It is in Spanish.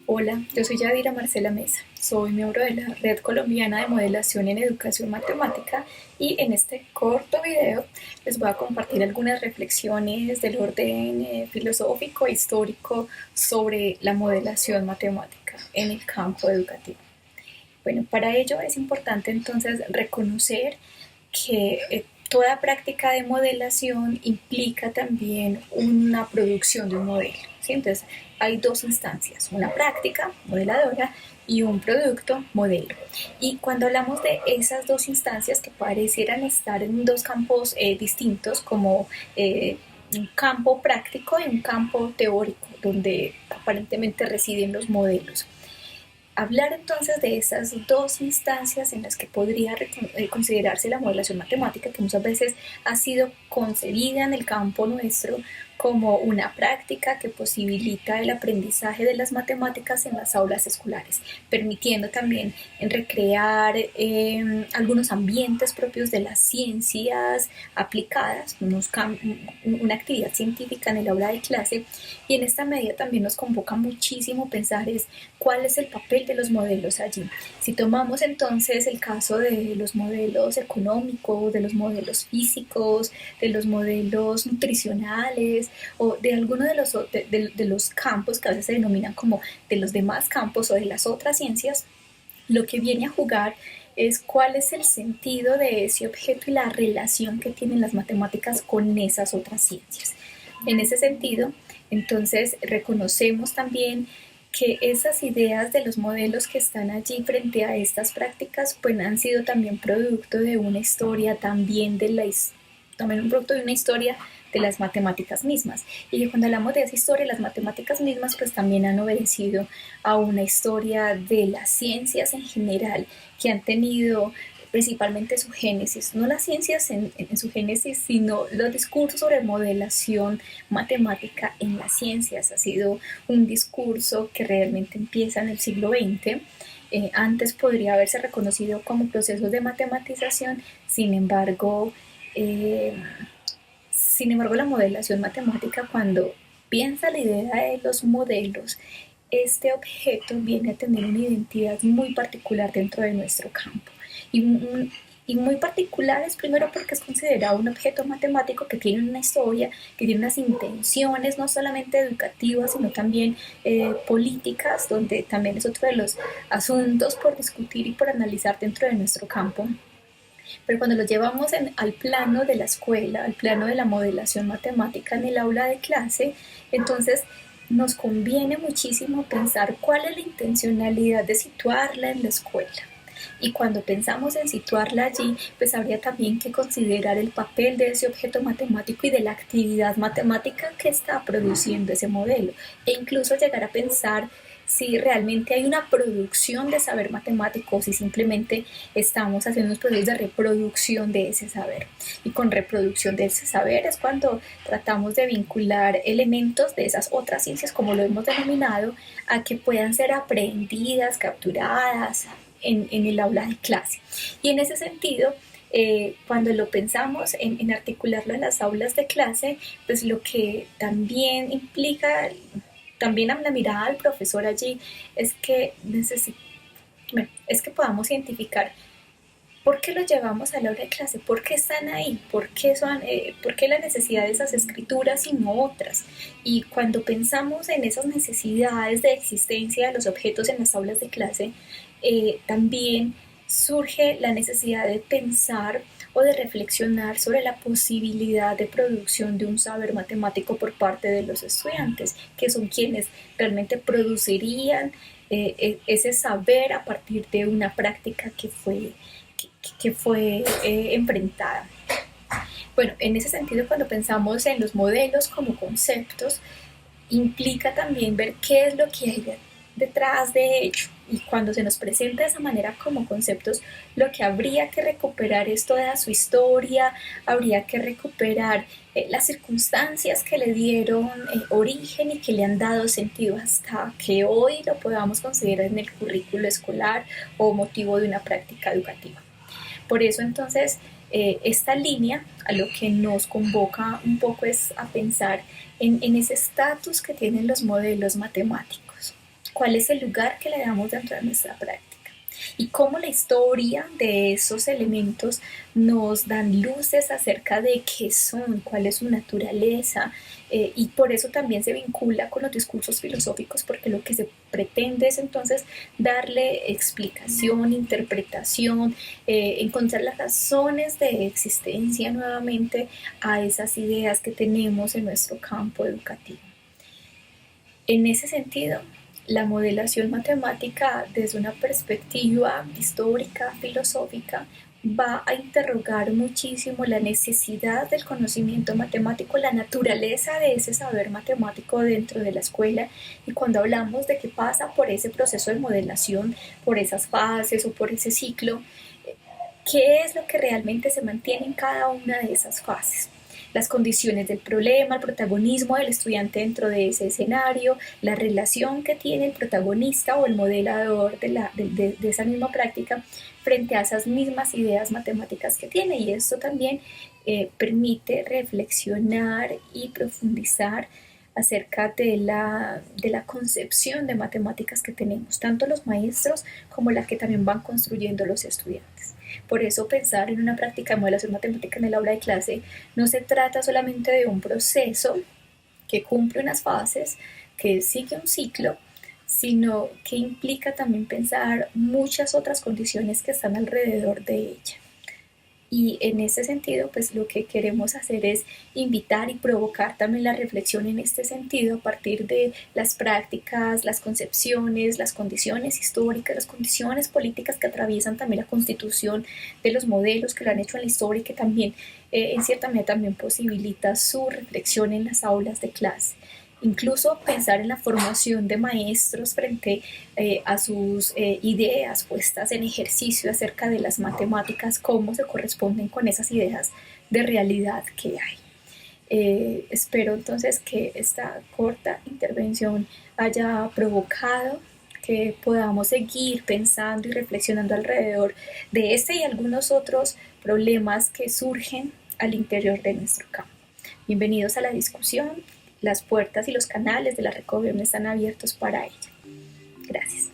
Hola, yo soy Yadira Marcela Mesa, soy miembro de la Red Colombiana de Modelación en Educación Matemática y en este corto video les voy a compartir algunas reflexiones del orden filosófico e histórico sobre la modelación matemática en el campo educativo. Bueno, para ello es importante entonces reconocer que toda práctica de modelación implica también una producción de un modelo, ¿sí? Entonces hay dos instancias, una práctica modeladora y un producto modelo. Y cuando hablamos de esas dos instancias que parecieran estar en dos campos distintos, como un campo práctico y un campo teórico, donde aparentemente residen los modelos. Hablar entonces de esas dos instancias en las que podría considerarse la modelación matemática, que muchas veces ha sido concebida en el campo nuestro como una práctica que posibilita el aprendizaje de las matemáticas en las aulas escolares, permitiendo también recrear algunos ambientes propios de las ciencias aplicadas, una actividad científica en el aula de clase. Y en esta medida también nos convoca muchísimo pensar cuál es el papel de los modelos allí. Si tomamos entonces el caso de los modelos económicos, de los modelos físicos, de los modelos nutricionales o de alguno de los campos que a veces se denominan como de los demás campos o de las otras ciencias, lo que viene a jugar es cuál es el sentido de ese objeto y la relación que tienen las matemáticas con esas otras ciencias. En ese sentido, entonces reconocemos también que esas ideas de los modelos que están allí frente a estas prácticas pues han sido también producto de una historia, también un producto de una historia de las matemáticas mismas. Y que cuando hablamos de esa historia, las matemáticas mismas pues también han obedecido a una historia de las ciencias en general que han tenido principalmente su génesis, no las ciencias en su génesis, sino los discursos sobre modelación matemática en las ciencias. Ha sido un discurso que realmente empieza en el siglo XX. Antes podría haberse reconocido como procesos de matematización, eh, sin embargo la modelación matemática, cuando piensa la idea de los modelos, este objeto viene a tener una identidad muy particular dentro de nuestro campo. Y, y muy particular es primero porque es considerado un objeto matemático que tiene una historia, que tiene unas intenciones no solamente educativas, sino también políticas, donde también es otro de los asuntos por discutir y por analizar dentro de nuestro campo. Pero cuando lo llevamos al plano de la escuela, al plano de la modelación matemática en el aula de clase, entonces nos conviene muchísimo pensar cuál es la intencionalidad de situarla en la escuela. Y cuando pensamos en situarla allí, pues habría también que considerar el papel de ese objeto matemático y de la actividad matemática que está produciendo ese modelo. E incluso llegar a pensar si realmente hay una producción de saber matemático o si simplemente estamos haciendo unos procesos de reproducción de ese saber. Y con reproducción de ese saber es cuando tratamos de vincular elementos de esas otras ciencias, como lo hemos denominado, a que puedan ser aprendidas, capturadas en el aula de clase. Y en ese sentido, cuando lo pensamos en articularlo en las aulas de clase, pues lo que también implica, también a la mirada del profesor allí, es que es que podamos identificar por qué los llevamos a la hora de clase, por qué están ahí, por qué la necesidad de esas escrituras y no otras. Y cuando pensamos en esas necesidades de existencia de los objetos en las aulas de clase, también surge la necesidad de pensar o de reflexionar sobre la posibilidad de producción de un saber matemático por parte de los estudiantes, que son quienes realmente producirían ese saber a partir de una práctica que fue enfrentada. Bueno, en ese sentido, cuando pensamos en los modelos como conceptos, implica también ver qué es lo que hay detrás de ello. Y cuando se nos presenta de esa manera como conceptos, lo que habría que recuperar es toda su historia, habría que recuperar las circunstancias que le dieron origen y que le han dado sentido hasta que hoy lo podamos considerar en el currículo escolar o motivo de una práctica educativa. Por eso entonces esta línea a lo que nos convoca un poco es a pensar en ese estatus que tienen los modelos matemáticos. cuál es el lugar que le damos dentro de nuestra práctica y cómo la historia de esos elementos nos dan luces acerca de qué son, cuál es su naturaleza, y por eso también se vincula con los discursos filosóficos, porque lo que se pretende es entonces darle explicación, interpretación, encontrar las razones de existencia nuevamente a esas ideas que tenemos en nuestro campo educativo. En ese sentido, la modelación matemática desde una perspectiva histórica, filosófica, va a interrogar muchísimo la necesidad del conocimiento matemático, la naturaleza de ese saber matemático dentro de la escuela, y cuando hablamos de que pasa por ese proceso de modelación, por esas fases o por ese ciclo, ¿qué es lo que realmente se mantiene en cada una de esas fases? Las condiciones del problema, el protagonismo del estudiante dentro de ese escenario, la relación que tiene el protagonista o el modelador de esa misma práctica frente a esas mismas ideas matemáticas que tiene. Y esto también permite reflexionar y profundizar acerca de la concepción de matemáticas que tenemos, tanto los maestros como la que también van construyendo los estudiantes. Por eso pensar en una práctica de modelación matemática en el aula de clase no se trata solamente de un proceso que cumple unas fases, que sigue un ciclo, sino que implica también pensar muchas otras condiciones que están alrededor de ella. Y en ese sentido, pues lo que queremos hacer es invitar y provocar también la reflexión en este sentido a partir de las prácticas, las concepciones, las condiciones históricas, las condiciones políticas que atraviesan también la constitución de los modelos que lo han hecho en la historia y que también, en cierta medida, también posibilita su reflexión en las aulas de clase. Incluso pensar en la formación de maestros frente a sus ideas puestas en ejercicio acerca de las matemáticas, cómo se corresponden con esas ideas de realidad que hay. Espero entonces que esta corta intervención haya provocado que podamos seguir pensando y reflexionando alrededor de este y algunos otros problemas que surgen al interior de nuestro campo. Bienvenidos a la discusión. Las puertas y los canales de la Recoveon están abiertos para ella. Gracias.